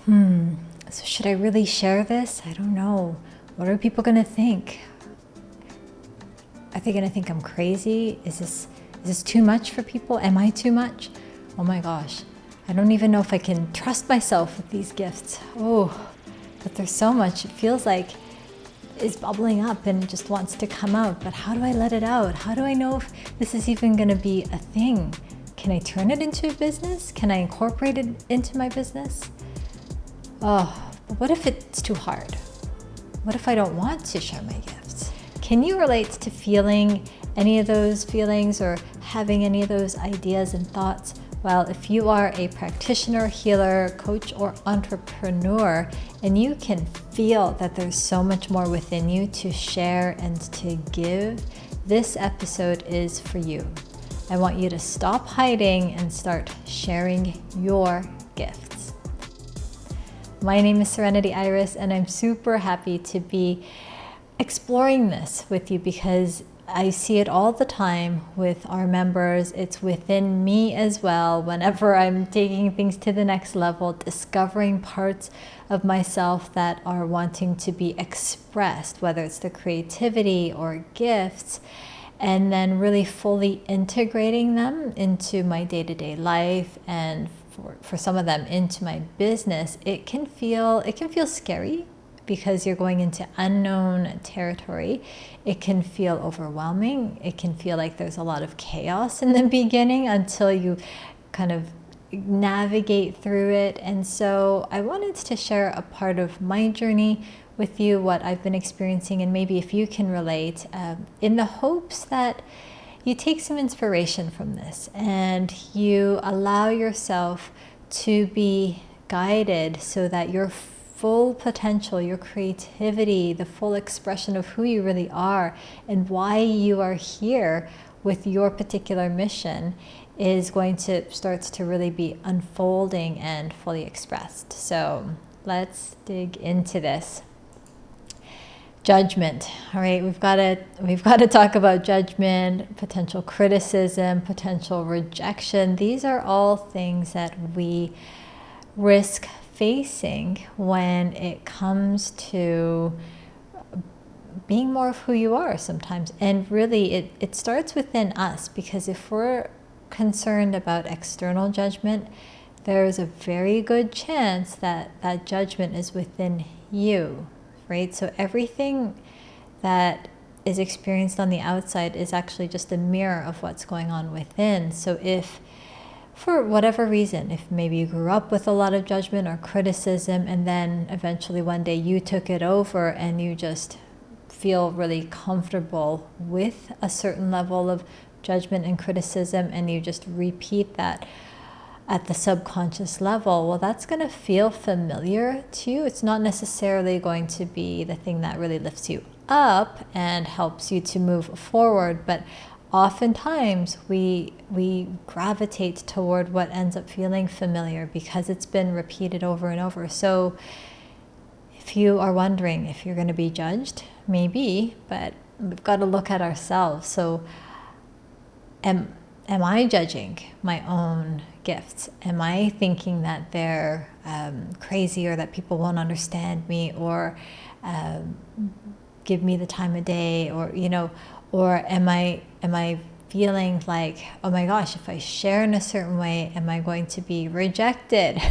So should I really share this? I don't know. What are people going to think? Are they going to think I'm crazy? Is this too much for people? Am I too much? Oh my gosh. I don't even know if I can trust myself with these gifts. Oh, but there's so much. It feels like it's bubbling up and just wants to come out. But how do I let it out? How do I know if this is even going to be a thing? Can I turn it into a business? Can I incorporate it into my business? Oh, but what if it's too hard? What if I don't want to share my gifts? Can you relate to feeling any of those feelings or having any of those ideas and thoughts? Well, if you are a practitioner, healer, coach, or entrepreneur, and you can feel that there's so much more within you to share and to give, this episode is for you. I want you to stop hiding and start sharing your gifts. My name is Serenity Iris, and I'm super happy to be exploring this with you because I see it all the time with our members. It's within me as well. Whenever I'm taking things to the next level, discovering parts of myself that are wanting to be expressed, whether it's the creativity or gifts, and then really fully integrating them into my day-to-day life and for some of them into my business, it can feel scary because you're going into unknown territory. It can feel overwhelming. It can feel like there's a lot of chaos in the beginning until you kind of navigate through it. And so I wanted to share a part of my journey with you, what I've been experiencing, and maybe if you can relate, in the hopes that you take some inspiration from this and you allow yourself to be guided so that your full potential, your creativity, the full expression of who you really are and why you are here with your particular mission is going to start to really be unfolding and fully expressed. So let's dig into this. Judgment. All right, we've got to talk about judgment, potential criticism, potential rejection. These are all things that we risk facing when it comes to being more of who you are sometimes. And really it starts within us, because if we're concerned about external judgment, there's a very good chance that that judgment is within you. Right? So everything that is experienced on the outside is actually just a mirror of what's going on within. So if, for whatever reason, if maybe you grew up with a lot of judgment or criticism, and then eventually one day you took it over and you just feel really comfortable with a certain level of judgment and criticism, and you just repeat that at the subconscious level, well, that's going to feel familiar to you. It's not necessarily going to be the thing that really lifts you up and helps you to move forward, but oftentimes we gravitate toward what ends up feeling familiar because it's been repeated over and over. So if you are wondering if you're going to be judged, maybe, but we've got to look at ourselves. So am I judging my own gifts? Am I thinking that they're crazy, or that people won't understand me, or give me the time of day, or or am I feeling like, oh my gosh, if I share in a certain way, am I going to be rejected,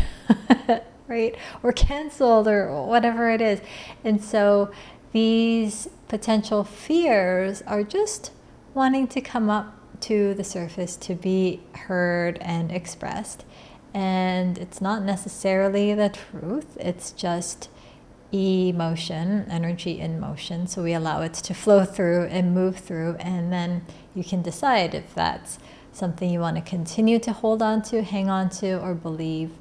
right, or canceled, or whatever it is? And so these potential fears are just wanting to come up to the surface to be heard and expressed. And it's not necessarily the truth, it's just emotion, energy in motion. So we allow it to flow through and move through, and then you can decide if that's something you want to continue to hold on to, hang on to, or believe.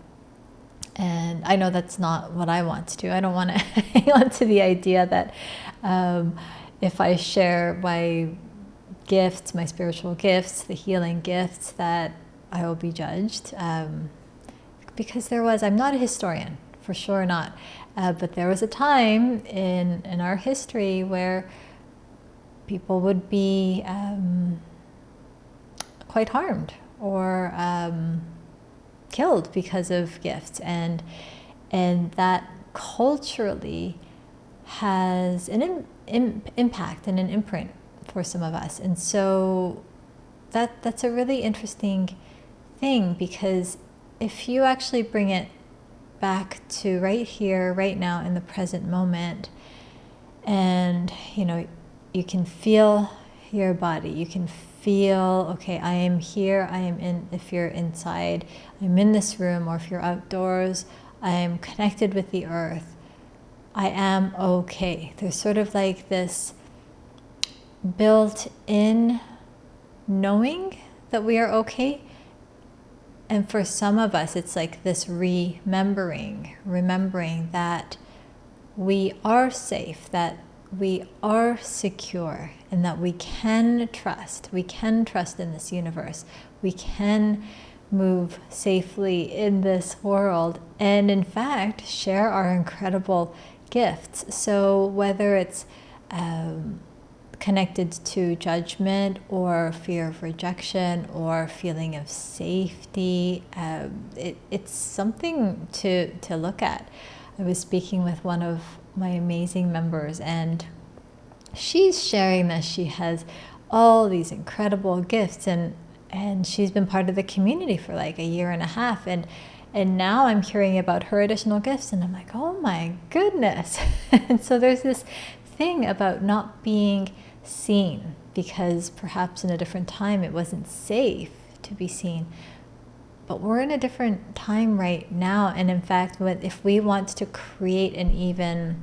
And I know that's not what I want to do. I don't want to hang on to the idea that if I share my gifts, my spiritual gifts, the healing gifts, that I will be judged. Because I'm not a historian, for sure not, but there was a time in our history where people would be quite harmed or killed because of gifts. And And that culturally has an impact and an imprint for some of us. And so that's a really interesting thing, because if you actually bring it back to right here, right now, in the present moment, and you can feel your body, you can feel, okay, I am here, I am in, if you're inside, I'm in this room, or if you're outdoors, I am connected with the earth, I am okay. There's sort of like this built-in knowing that we are okay. And for some of us, it's like this remembering that we are safe, that we are secure, and that we can trust. We can trust in this universe. We can move safely in this world, and in fact, share our incredible gifts. So whether it's connected to judgment or fear of rejection or feeling of safety, it's something to look at. I was speaking with one of my amazing members, and she's sharing that she has all these incredible gifts, and she's been part of the community for like a year and a half, and now I'm hearing about her additional gifts, and I'm like, oh my goodness. And so there's this thing about not being seen, because perhaps in a different time it wasn't safe to be seen. But we're in a different time right now, and in fact, if we want to create an even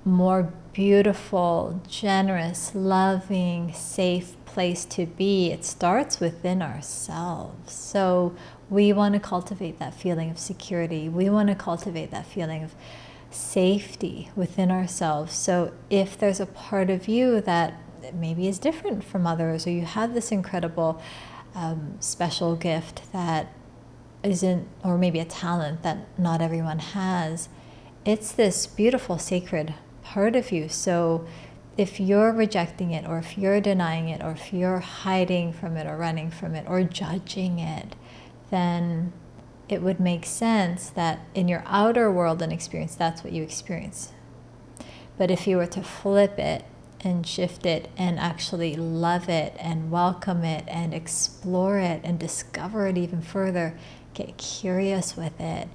more beautiful, generous, loving, safe place to be, it starts within ourselves. So we want to cultivate that feeling of security. We want to cultivate that feeling of safety within ourselves. So if there's a part of you that maybe is different from others, or you have this incredible special gift that isn't, or maybe a talent that not everyone has, it's this beautiful sacred part of you. So if you're rejecting it, or if you're denying it, or if you're hiding from it, or running from it, or judging it, then it would make sense that in your outer world and experience, that's what you experience. But if you were to flip it and shift it and actually love it and welcome it and explore it and discover it even further, get curious with it,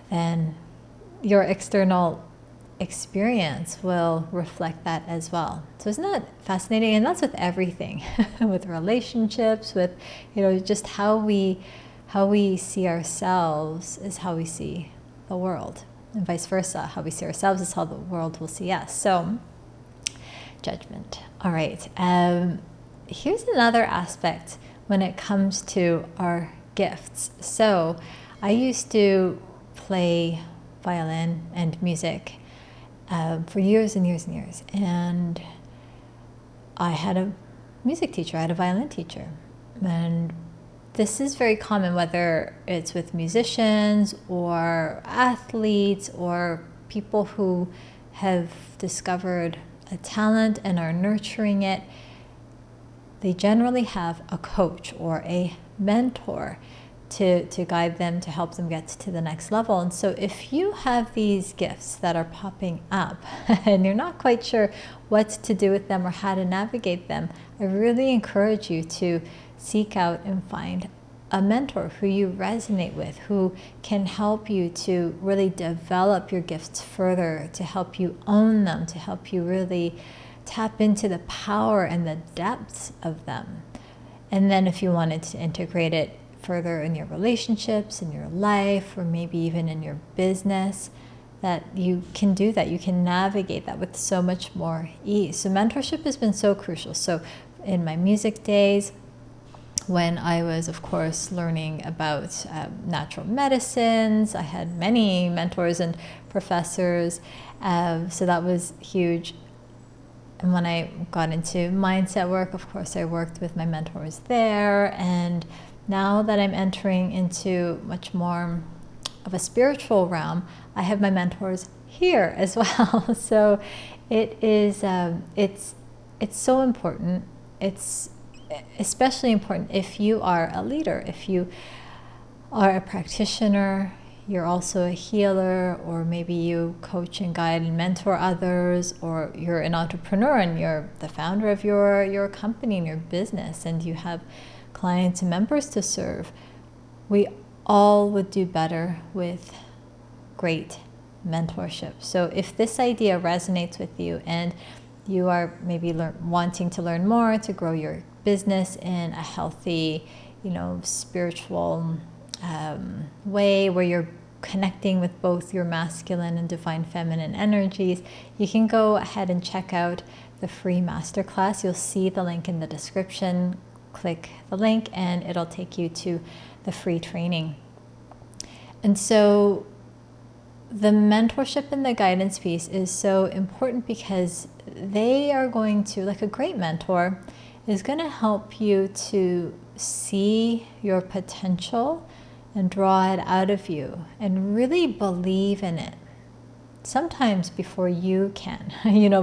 then your external experience will reflect that as well. So isn't that fascinating? And that's with everything, with relationships, with just how we see ourselves is how we see the world, and vice versa. How we see ourselves is how the world will see us. So judgment. All right. Here's another aspect when it comes to our gifts. So I used to play violin and music for years and years and years. And I had a music teacher, I had a violin teacher. And this is very common, whether it's with musicians or athletes or people who have discovered a talent and are nurturing it. They generally have a coach or a mentor to guide them, to help them get to the next level. And so if you have these gifts that are popping up and you're not quite sure what to do with them or how to navigate them, I really encourage you to seek out and find a mentor who you resonate with, who can help you to really develop your gifts further, to help you own them, to help you really tap into the power and the depths of them. And then if you wanted to integrate it further in your relationships, in your life, or maybe even in your business, that you can do that. You can navigate that with so much more ease. So mentorship has been so crucial. So in my music days, when I was, of course, learning about natural medicines, I had many mentors and professors, so that was huge. And when I got into mindset work, of course, I worked with my mentors there. And now that I'm entering into much more of a spiritual realm, I have my mentors here as well. So it is, it's so important. It's especially important if you are a leader, if you are a practitioner, you're also a healer, or maybe you coach and guide and mentor others, or you're an entrepreneur and you're the founder of your company and your business, and you have clients and members to serve. We all would do better with great mentorship. So if this idea resonates with you and you are maybe wanting to learn more to grow your business in a healthy, spiritual way where you're connecting with both your masculine and divine feminine energies, you can go ahead and check out the free masterclass. You'll see the link in the description. Click the link and it'll take you to the free training. And so the mentorship and the guidance piece is so important because they are going to, like a great mentor, is going to help you to see your potential and draw it out of you and really believe in it. Sometimes before you can,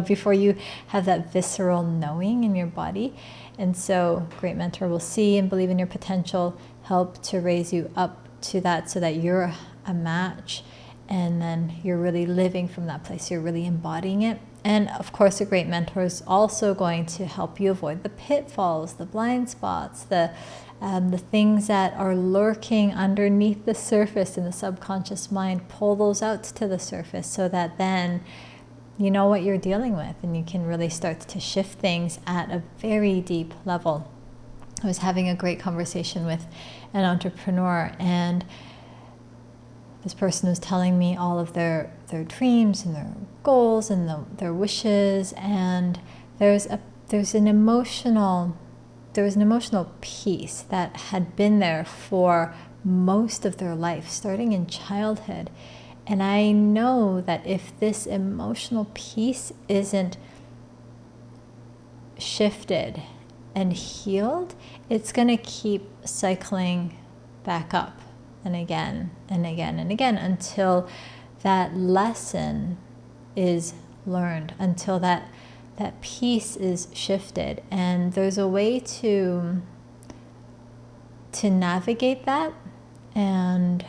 before you have that visceral knowing in your body. And so great mentor will see and believe in your potential, help to raise you up to that so that you're a match. And then you're really living from that place. You're really embodying it. And of course, a great mentor is also going to help you avoid the pitfalls, the blind spots, the things that are lurking underneath the surface in the subconscious mind. Pull those out to the surface so that then you know what you're dealing with and you can really start to shift things at a very deep level. I was having a great conversation with an entrepreneur, and this person was telling me all of their dreams and their goals and their wishes, and there was an emotional piece that had been there for most of their life, starting in childhood. And I know that if this emotional piece isn't shifted and healed, it's going to keep cycling back up and again and again and again until that lesson is learned, until that piece is shifted. And there's a way to navigate that, and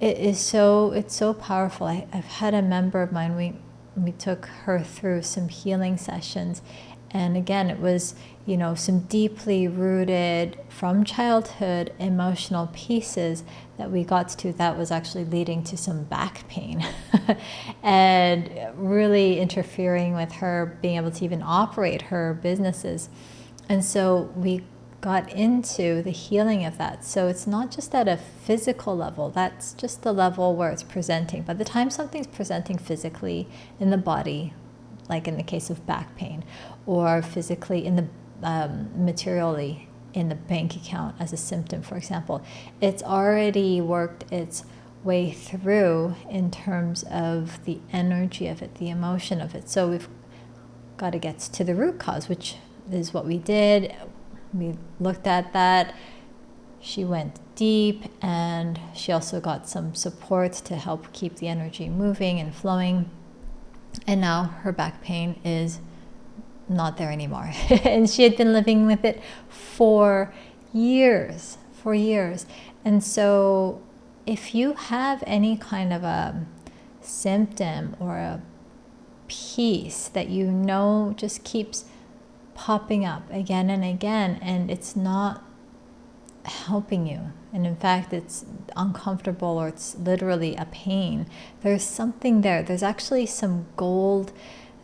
it's so powerful. I've had a member of mine, we took her through some healing sessions, and again it was some deeply rooted from childhood emotional pieces that we got to that was actually leading to some back pain and really interfering with her being able to even operate her businesses. And so we got into the healing of that. So it's not just at a physical level, that's just the level where it's presenting. By the time something's presenting physically in the body, like in the case of back pain, or physically in the materially in the bank account as a symptom, for example, it's already worked its way through in terms of the energy of it, the emotion of it. So we've got to get to the root cause, which is what we did. We looked at that. She went deep, and she also got some support to help keep the energy moving and flowing. And now her back pain is not there anymore. And she had been living with it for years. And so if you have any kind of a symptom or a piece that just keeps popping up again and again, and it's not helping you, and in fact it's uncomfortable, or it's literally a pain, there's something there. There's actually some gold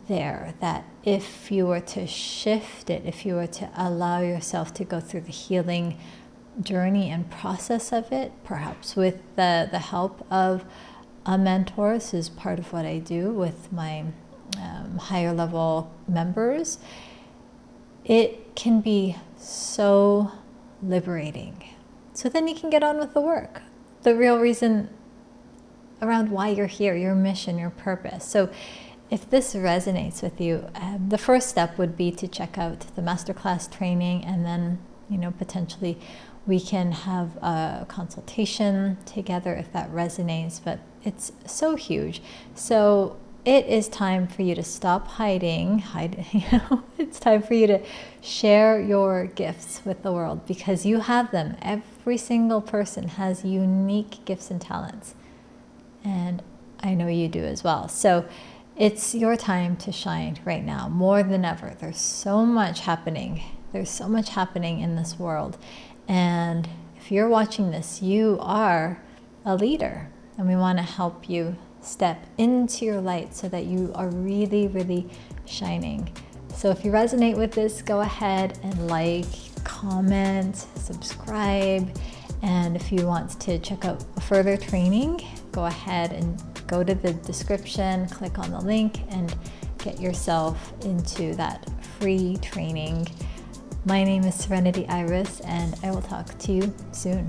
there that if you were to shift it, if you were to allow yourself to go through the healing journey and process of it, perhaps with the help of a mentor. This is part of what I do with my higher level members. It can be so liberating. So then you can get on with the work, the real reason around why you're here, your mission, your purpose. So if this resonates with you, the first step would be to check out the masterclass training, and then potentially we can have a consultation together if that resonates. But it's so huge. So it is time for you to stop hiding. It's time for you to share your gifts with the world, because you have them. Every single person has unique gifts and talents. And I know you do as well. So it's your time to shine right now, more than ever. There's so much happening. There's so much happening in this world. And if you're watching this, you are a leader. And we want to help you step into your light so that you are really, really shining. So if you resonate with this, go ahead and like, comment, subscribe. And if you want to check out further training, go ahead and go to the description, click on the link, and get yourself into that free training. My name is Serenity Iris, and I will talk to you soon.